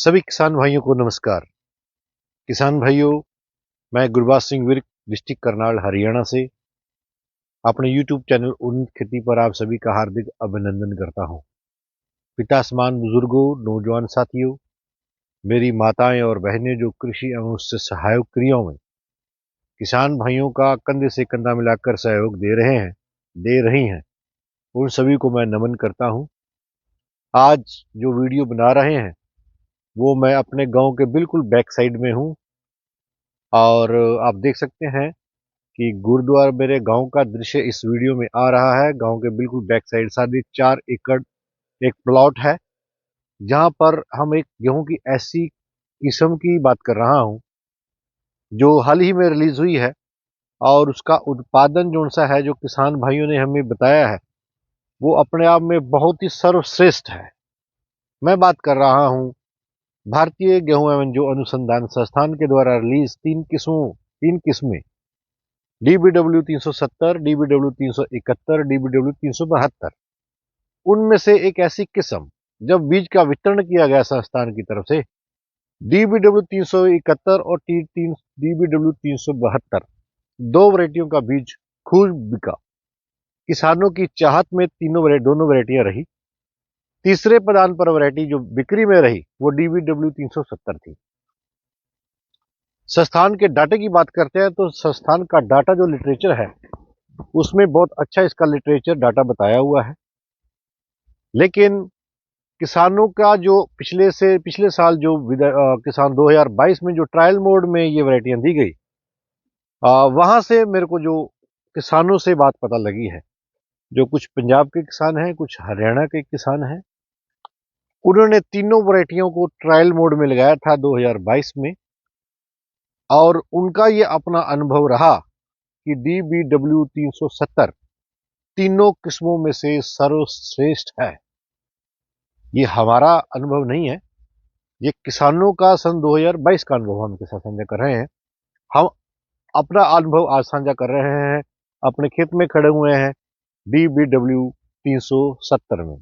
सभी किसान भाइयों को नमस्कार। किसान भाइयों, मैं गुरबाज सिंह विर्क, डिस्ट्रिक्ट करनाल, हरियाणा से अपने YouTube चैनल उन्नत खेती पर आप सभी का हार्दिक अभिनंदन करता हूं। पिता समान बुजुर्गों, नौजवान साथियों, मेरी माताएं और बहनें जो कृषि एवं उससे सहायक क्रियाओं में किसान भाइयों का कंधे से कंधा मिलाकर सहयोग दे रही हैं, उन सभी को मैं नमन करता हूं। आज जो वीडियो बना रहे हैं वो मैं अपने गांव के बिल्कुल बैक साइड में हूं और आप देख सकते हैं कि गुरुद्वारा मेरे गांव का दृश्य इस वीडियो में आ रहा है। गांव के बिल्कुल बैक साइड 4.5 एकड़ एक प्लॉट है, जहां पर हम एक गेहूं की ऐसी किस्म की बात कर रहा हूं जो हाल ही में रिलीज हुई है और उसका उत्पादन जो सा है, जो किसान भाइयों ने हमें बताया है, वो अपने आप में बहुत ही सर्वश्रेष्ठ है। मैं बात कर रहा हूं भारतीय गेहूं एवं जो अनुसंधान संस्थान के द्वारा रिलीज तीन किस्में DBW 370, DBW 371, DBW 372। उनमें से एक ऐसी किस्म, जब बीज का वितरण किया गया संस्थान की तरफ से, DBW 371 और DBW 372 दो वैरायटियों का बीज खूब बिका। किसानों की चाहत में दोनों वैरायटियां रही। तीसरे पदान पर वैरायटी जो बिक्री में रही वो DBW 370 थी। संस्थान के डाटे की बात करते हैं तो संस्थान का डाटा जो लिटरेचर है उसमें बहुत अच्छा इसका लिटरेचर डाटा बताया हुआ है। लेकिन किसानों का जो पिछले साल जो किसान 2022 में जो ट्रायल मोड में ये वैरायटियां दी गई, वहां से मेरे को जो किसानों से बात पता लगी है, जो कुछ पंजाब के किसान हैं, कुछ हरियाणा के किसान हैं, उन्होंने तीनों वैरायटियों को ट्रायल मोड में लगाया था 2022 में, और उनका ये अपना अनुभव रहा कि DBW 370 तीनों किस्मों में से सर्वश्रेष्ठ है। ये हमारा अनुभव नहीं है, ये किसानों का सन 2022 का अनुभव हम के साथ साझा कर रहे हैं। हम अपना अनुभव आज साझा कर रहे हैं, अपने खेत में खड़े हुए हैं DBW 370 में।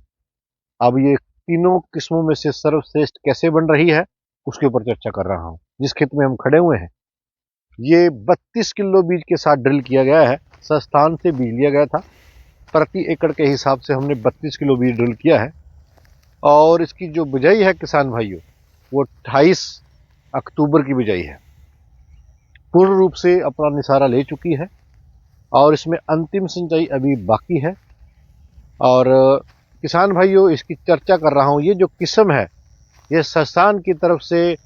अब ये तीनों किस्मों में से सर्वश्रेष्ठ कैसे बन रही है उसके ऊपर चर्चा कर रहा हूं। जिस खेत में हम खड़े हुए हैं ये 32 किलो बीज के साथ ड्रिल किया गया है। संस्थान से बीज लिया गया था, प्रति एकड़ के हिसाब से हमने 32 किलो बीज ड्रिल किया है। और इसकी जो बिजाई है किसान भाइयों, वो 28 अक्टूबर की बिजाई है। पूर्ण रूप से अपना निसारा ले चुकी है और इसमें अंतिम सिंचाई अभी बाकी है। और किसान भाइयों, इसकी चर्चा कर रहा हूं। ये जो किस्म है ये संस्थान की तरफ से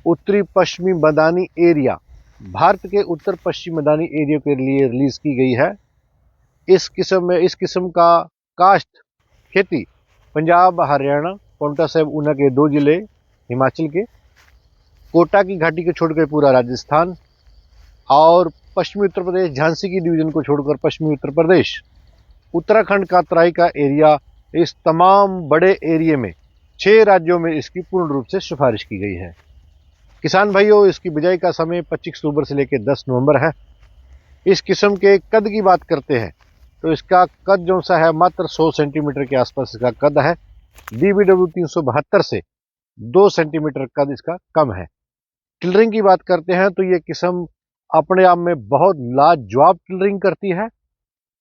उत्तरी पश्चिमी मैदानी एरिया, भारत के उत्तर पश्चिमी मैदानी एरिया के लिए रिलीज की गई है। इस किस्म का काश्त खेती पंजाब, हरियाणा, पांवटा साहिब, ऊना के 2 जिले, हिमाचल के कोटा की घाटी को छोड़कर पूरा राजस्थान और पश्चिमी उत्तर प्रदेश, झांसी की डिवीजन को छोड़कर पश्चिमी उत्तर प्रदेश, उत्तराखंड का तराई का एरिया, इस तमाम बड़े एरिया में 6 राज्यों में इसकी पूर्ण रूप से सिफारिश की गई है। किसान भाइयों, इसकी बिजाई का समय 25 अक्टूबर से लेकर 10 नवंबर है। इस किस्म के कद की बात करते हैं तो इसका कद जो सा है मात्र 100 सेंटीमीटर के आसपास इसका कद है। DBW 372 से 2 सेंटीमीटर कद इसका कम है। टिलरिंग की बात करते हैं तो ये किस्म अपने आप में बहुत लाजवाब टिलरिंग करती है।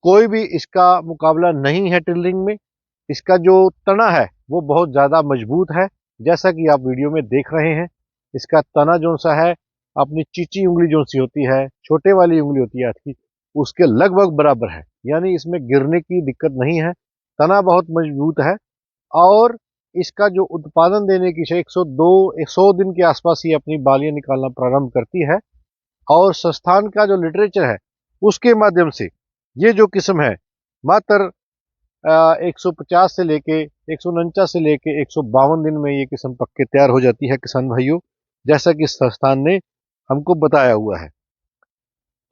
कोई भी इसका मुकाबला नहीं है टिलरिंग में। इसका जो तना है वो बहुत ज़्यादा मजबूत है, जैसा कि आप वीडियो में देख रहे हैं। इसका तना जो सा है अपनी चीची उंगली जो सी होती है, छोटे वाली उंगली होती है हाथ की, उसके लगभग बराबर है, यानी इसमें गिरने की दिक्कत नहीं है। तना बहुत मजबूत है और इसका जो उत्पादन देने की 100 दिन के आसपास ही अपनी बालियां निकालना प्रारंभ करती है। और संस्थान का जो लिटरेचर है उसके माध्यम से ये जो किस्म है मात्र 150 से लेके 149 से लेके 152 दिन में ये किस्म पक के तैयार हो जाती है किसान भाइयों, जैसा कि संस्थान ने हमको बताया हुआ है।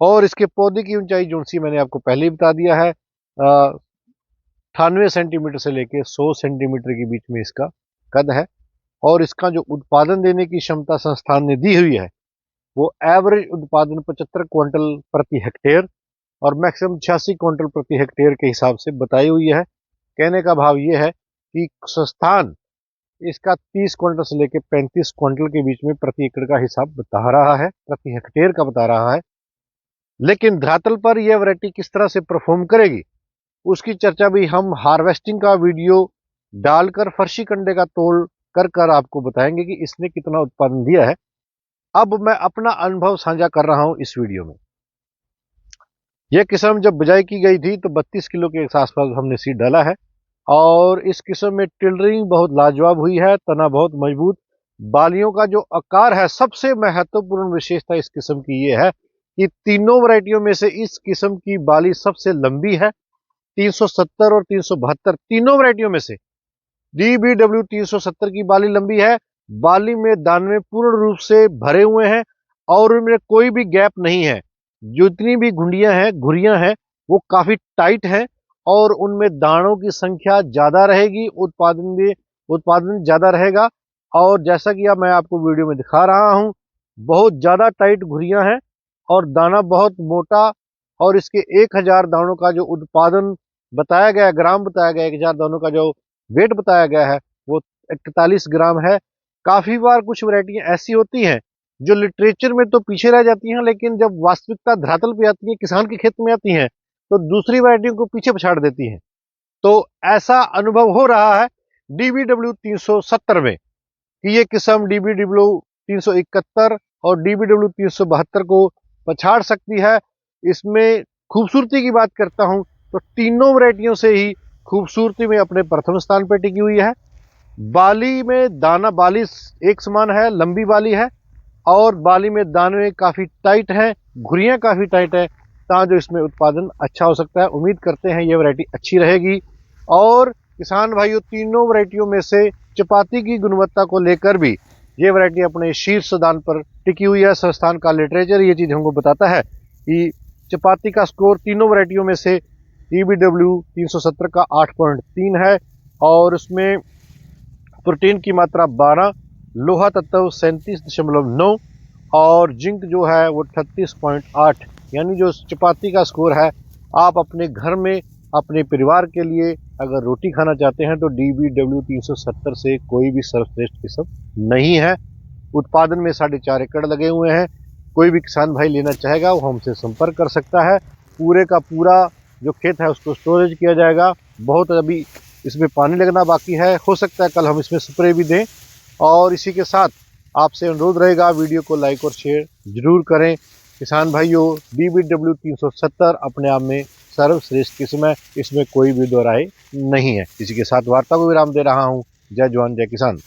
और इसके पौधे की ऊंचाई जो सी मैंने आपको पहले ही बता दिया है, 98 सेंटीमीटर से लेके 100 सेंटीमीटर के बीच में इसका कद है। और इसका जो उत्पादन देने की क्षमता संस्थान ने दी हुई है वो एवरेज उत्पादन 75 क्विंटल प्रति हेक्टेयर और मैक्सिमम 86 क्विंटल प्रति हेक्टेयर के हिसाब से बताई हुई है। कहने का भाव ये है कि संस्थान इसका 30 क्विंटल से लेकर 35 क्विंटल के बीच में प्रति एकड़ का हिसाब बता रहा है, प्रति हेक्टेयर का बता रहा है। लेकिन धरातल पर यह वैरायटी किस तरह से परफॉर्म करेगी उसकी चर्चा भी हम हार्वेस्टिंग का वीडियो डालकर फर्शी कंडे का तोल कर आपको बताएंगे कि इसने कितना उत्पादन दिया है। अब मैं अपना अनुभव साझा कर रहा हूं इस वीडियो में। यह किस्म जब बिजाई की गई थी तो 32 किलो के आसपास हमने सीड डाला है और इस किस्म में टिल्डरिंग बहुत लाजवाब हुई है, तना बहुत मजबूत, बालियों का जो आकार है, सबसे महत्वपूर्ण विशेषता इस किस्म की ये है कि तीनों वैरायटियों में से इस किस्म की बाली सबसे लंबी है। 370 और 372 तीनों वैरायटियों में से DBW 370 की बाली लंबी है। बाली में दाने पूर्ण रूप से भरे हुए हैं और उनमें कोई भी गैप नहीं है। जितनी भी घुंडियां हैं, घुरियां हैं, वो काफी टाइट हैं और उनमें दानों की संख्या ज्यादा रहेगी, उत्पादन ज्यादा रहेगा। और जैसा कि अब मैं आपको वीडियो में दिखा रहा हूं, बहुत ज्यादा टाइट घुरियां हैं और दाना बहुत मोटा, और इसके 1000 दानों का जो उत्पादन बताया गया, ग्राम बताया गया, 1000 दानों का जो वेट बताया गया है वो 41 ग्राम है। काफी बार कुछ वैरायटियां ऐसी होती हैं जो लिटरेचर में तो पीछे रह जाती हैं, लेकिन जब वास्तविकता धरातल पे आती है, किसान के खेत में आती हैं, तो दूसरी वैरायटियों को पीछे पछाड़ देती हैं। तो ऐसा अनुभव हो रहा है DBW 370 में कि ये किस्म DBW 371 और DBW 372 को पछाड़ सकती है। इसमें खूबसूरती की बात करता हूं तो तीनों वैरायटियों से ही खूबसूरती में अपने प्रथम स्थान पर टिकी हुई है। बाली में दाना, बाली एक समान है, लंबी बाली है और बाली में दाने काफी टाइट हैं, घुरियां काफी टाइट है, जो इसमें उत्पादन अच्छा हो सकता है। उम्मीद करते हैं ये वैरायटी अच्छी रहेगी। और किसान भाइयों, तीनों वैरायटियों में से चपाती की गुणवत्ता को लेकर भी ये वैरायटी अपने शीर्ष स्थान पर टिकी हुई है। संस्थान का लिटरेचर ये चीज हमको बताता है कि चपाती का स्कोर तीनों वैरायटियों में से DBW 370 का 8.3 है और उसमें प्रोटीन की मात्रा 12, लोहा तत्व 37.9 और जिंक जो है वो 38.8। यानी जो चपाती का स्कोर है, आप अपने घर में अपने परिवार के लिए अगर रोटी खाना चाहते हैं तो DBW 370 से कोई भी सर्वश्रेष्ठ किस्म नहीं है। उत्पादन में 4.5 एकड़ लगे हुए हैं। कोई भी किसान भाई लेना चाहेगा वो हमसे संपर्क कर सकता है। पूरे का पूरा जो खेत है उसको स्टोरेज किया जाएगा। बहुत अभी इसमें पानी लगना बाकी है, हो सकता है कल हम इसमें स्प्रे भी दें। और इसी के साथ आपसे अनुरोध रहेगा, वीडियो को लाइक और शेयर जरूर करें। किसान भाइयों, DBW 370 अपने आप में सर्वश्रेष्ठ किस्म है, इसमें कोई भी दो राय नहीं है। इसी के साथ वार्ता को विराम दे रहा हूँ। जय जवान जय किसान।